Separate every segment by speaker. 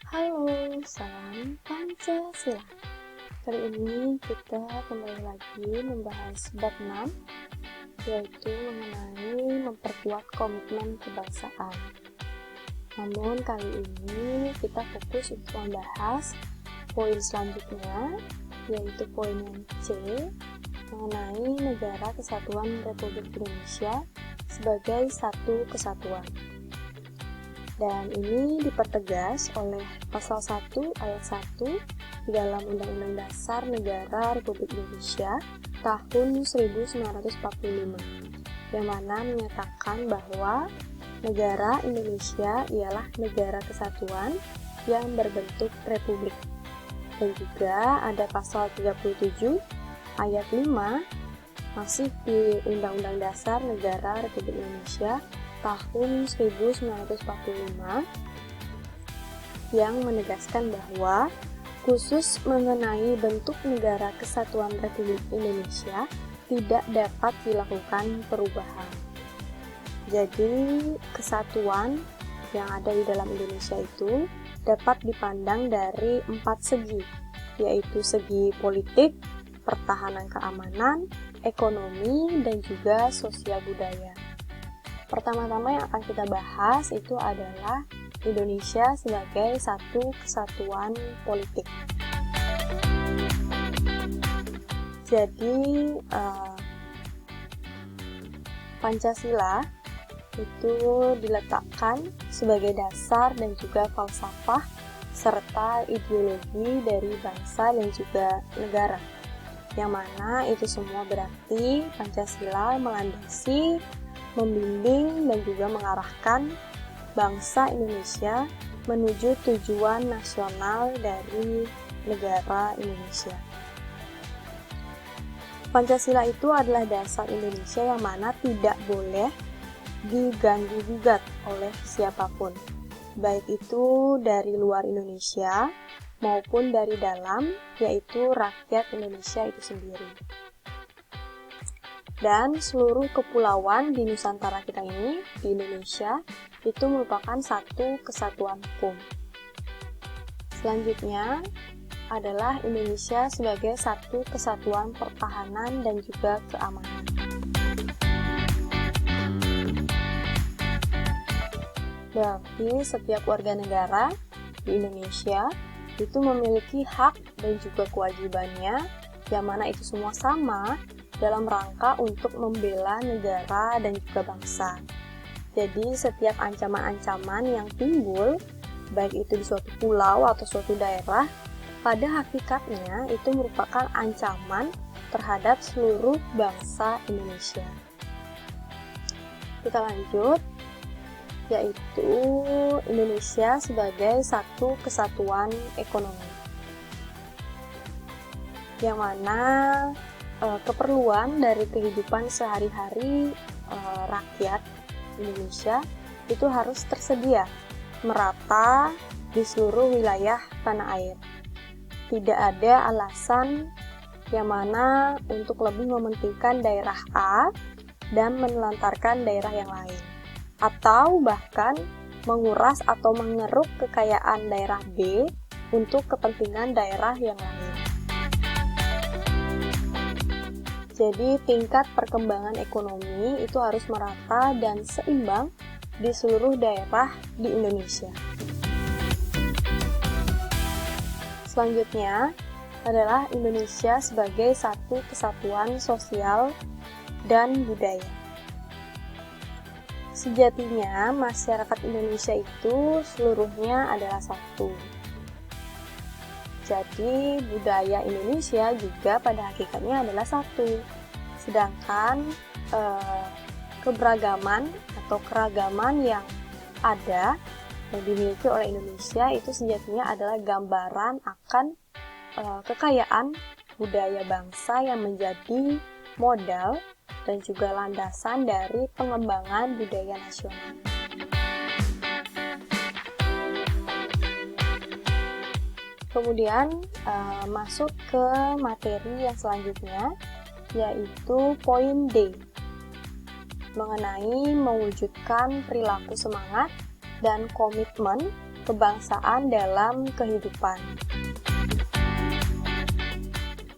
Speaker 1: Halo, salam Pancasila. Kali ini kita kembali lagi membahas bab 6, yaitu mengenai memperkuat komitmen kebangsaan. Namun kali ini kita fokus untuk membahas poin selanjutnya, yaitu poin yang C, mengenai Negara Kesatuan Republik Indonesia sebagai satu kesatuan. Dan ini dipertegas oleh pasal 1 ayat 1 di dalam Undang-Undang Dasar Negara Republik Indonesia tahun 1945, yang mana menyatakan bahwa negara Indonesia ialah negara kesatuan yang berbentuk republik. Dan juga ada pasal 37 ayat 5 masih di Undang-Undang Dasar Negara Republik Indonesia tahun 1945 yang menegaskan bahwa khusus mengenai bentuk negara kesatuan Republik Indonesia tidak dapat dilakukan perubahan. Jadi kesatuan yang ada di dalam Indonesia itu dapat dipandang dari 4 segi, yaitu segi politik, pertahanan keamanan, ekonomi, dan juga sosial budaya. Pertama-tama yang akan kita bahas itu adalah Indonesia sebagai satu kesatuan politik. Jadi Pancasila itu diletakkan sebagai dasar dan juga falsafah serta ideologi dari bangsa dan juga negara. Yang mana itu semua berarti Pancasila melandasi, membimbing dan juga mengarahkan bangsa Indonesia menuju tujuan nasional dari negara Indonesia. Pancasila itu adalah dasar Indonesia yang mana tidak boleh diganggu-gugat oleh siapapun, baik itu dari luar Indonesia maupun dari dalam, yaitu rakyat Indonesia itu sendiri. Dan seluruh kepulauan di Nusantara kita ini, di Indonesia, itu merupakan satu kesatuan hukum. Selanjutnya adalah Indonesia sebagai satu kesatuan pertahanan dan juga keamanan. Berarti setiap warga negara di Indonesia itu memiliki hak dan juga kewajibannya, yang mana itu semua sama dalam rangka untuk membela negara dan juga bangsa. Jadi setiap ancaman-ancaman yang timbul, baik itu di suatu pulau atau suatu daerah, pada hakikatnya itu merupakan ancaman terhadap seluruh bangsa Indonesia. Kita lanjut, yaitu Indonesia sebagai satu kesatuan ekonomi, yang mana keperluan dari kehidupan sehari-hari rakyat Indonesia itu harus tersedia merata di seluruh wilayah tanah air. Tidak ada alasan yang mana untuk lebih mementingkan daerah A dan menelantarkan daerah yang lain, atau bahkan menguras atau mengeruk kekayaan daerah B untuk kepentingan daerah yang lain. Jadi tingkat perkembangan ekonomi itu harus merata dan seimbang di seluruh daerah di Indonesia. Selanjutnya adalah Indonesia sebagai satu kesatuan sosial dan budaya. Sejatinya masyarakat Indonesia itu seluruhnya adalah satu. Jadi budaya Indonesia juga pada hakikatnya adalah satu. Sedangkan keberagaman atau keragaman yang ada yang dimiliki oleh Indonesia itu sejatinya adalah gambaran akan kekayaan budaya bangsa yang menjadi modal dan juga landasan dari pengembangan budaya nasional. Kemudian masuk ke materi yang selanjutnya, yaitu poin D, mengenai mewujudkan perilaku semangat dan komitmen kebangsaan dalam kehidupan.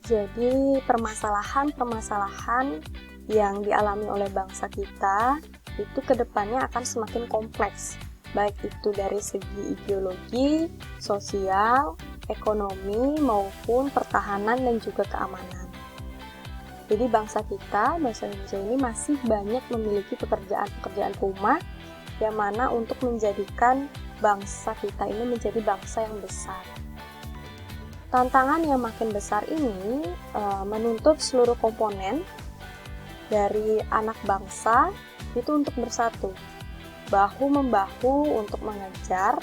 Speaker 1: Jadi, permasalahan-permasalahan yang dialami oleh bangsa kita itu kedepannya akan semakin kompleks, baik itu dari segi ideologi, sosial, ekonomi, maupun pertahanan dan juga keamanan. Jadi bangsa Indonesia ini masih banyak memiliki pekerjaan-pekerjaan rumah yang mana untuk menjadikan bangsa kita ini menjadi bangsa yang besar. Tantangan yang makin besar ini menuntut seluruh komponen dari anak bangsa itu untuk bersatu, bahu-membahu untuk mengejar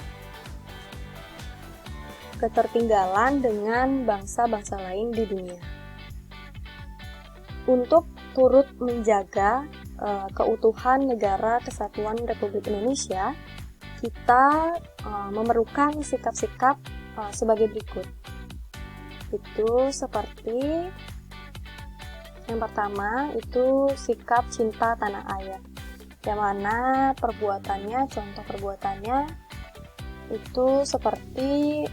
Speaker 1: ketertinggalan dengan bangsa-bangsa lain di dunia. Untuk turut menjaga keutuhan Negara Kesatuan Republik Indonesia, kita memerlukan sikap-sikap sebagai berikut. Itu seperti yang pertama itu sikap cinta tanah air, yang mana contoh perbuatannya itu seperti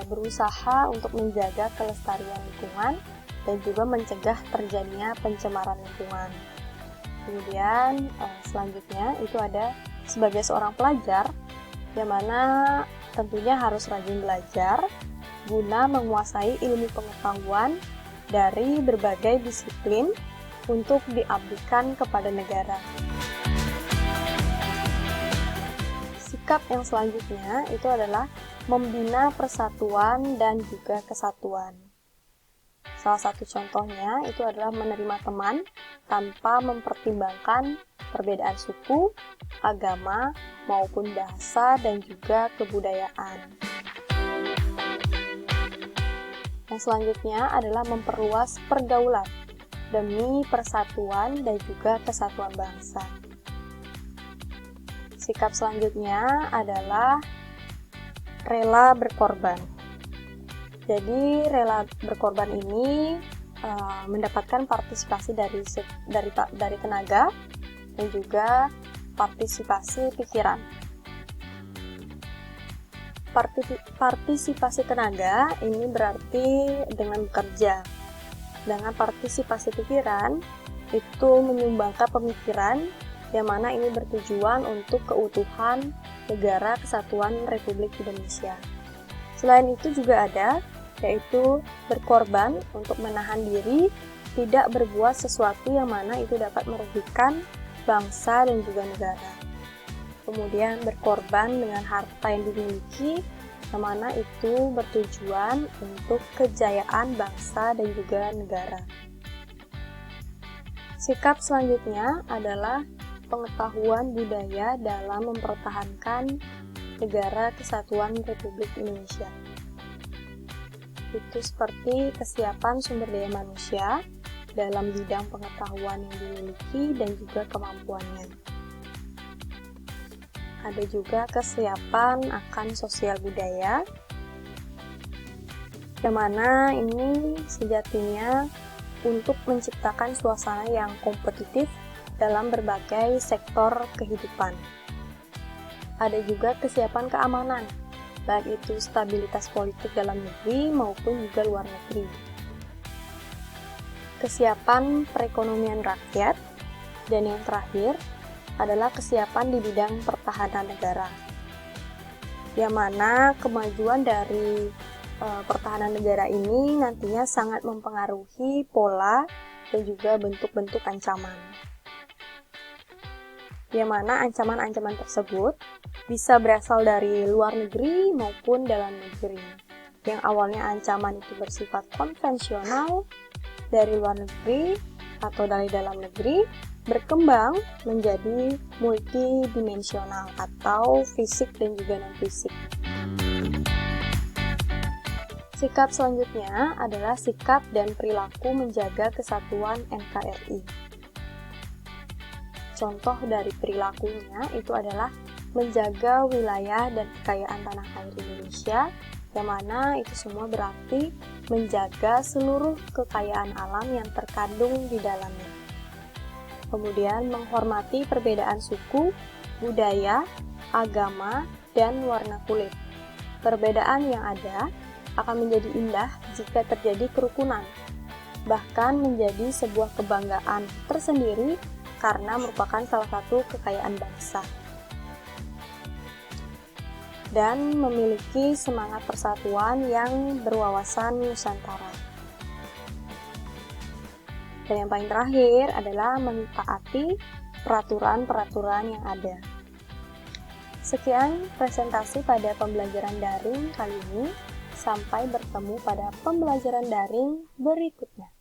Speaker 1: berusaha untuk menjaga kelestarian lingkungan dan juga mencegah terjadinya pencemaran lingkungan. Kemudian selanjutnya itu ada sebagai seorang pelajar, yang mana tentunya harus rajin belajar guna menguasai ilmu pengetahuan dari berbagai disiplin untuk diabdikan kepada negara. Sikap yang selanjutnya itu adalah membina persatuan dan juga kesatuan. Salah satu contohnya itu adalah menerima teman tanpa mempertimbangkan perbedaan suku, agama, maupun bahasa dan juga kebudayaan. Yang selanjutnya adalah memperluas pergaulan demi persatuan dan juga kesatuan bangsa. Sikap selanjutnya adalah rela berkorban. Jadi rela berkorban ini mendapatkan partisipasi dari tenaga dan juga partisipasi pikiran. Partisipasi tenaga ini berarti dengan bekerja. Dengan partisipasi pikiran itu menyumbangkan pemikiran yang mana ini bertujuan untuk keutuhan Negara Kesatuan Republik Indonesia. Selain itu juga ada yaitu berkorban untuk menahan diri tidak berbuat sesuatu yang mana itu dapat merugikan bangsa dan juga negara. Kemudian berkorban dengan harta yang dimiliki yang mana itu bertujuan untuk kejayaan bangsa dan juga negara. Sikap selanjutnya adalah pengetahuan budaya dalam mempertahankan Negara Kesatuan Republik Indonesia. Itu seperti kesiapan sumber daya manusia dalam bidang pengetahuan yang dimiliki dan juga kemampuannya. Ada juga kesiapan akan sosial budaya, yang mana ini sejatinya untuk menciptakan suasana yang kompetitif dalam berbagai sektor kehidupan. Ada juga kesiapan keamanan, baik itu stabilitas politik dalam negeri maupun juga luar negeri. Kesiapan perekonomian rakyat, dan yang terakhir adalah kesiapan di bidang pertahanan negara, yang mana kemajuan dari pertahanan negara ini nantinya sangat mempengaruhi pola dan juga bentuk-bentuk ancaman, yang mana ancaman-ancaman tersebut bisa berasal dari luar negeri maupun dalam negeri. Yang awalnya ancaman itu bersifat konvensional dari luar negeri atau dari dalam negeri, berkembang menjadi multidimensional atau fisik dan juga non-fisik. Sikap selanjutnya adalah sikap dan perilaku menjaga kesatuan NKRI. Contoh dari perilakunya itu adalah menjaga wilayah dan kekayaan tanah air Indonesia, yang mana itu semua berarti menjaga seluruh kekayaan alam yang terkandung di dalamnya. Kemudian menghormati perbedaan suku, budaya, agama, dan warna kulit, Perbedaan yang ada akan menjadi indah jika terjadi kerukunan, bahkan menjadi sebuah kebanggaan tersendiri karena merupakan salah satu kekayaan bangsa. Dan memiliki semangat persatuan yang berwawasan Nusantara. Dan yang paling terakhir adalah mentaati peraturan-peraturan yang ada. Sekian presentasi pada pembelajaran daring kali ini. Sampai bertemu pada pembelajaran daring berikutnya.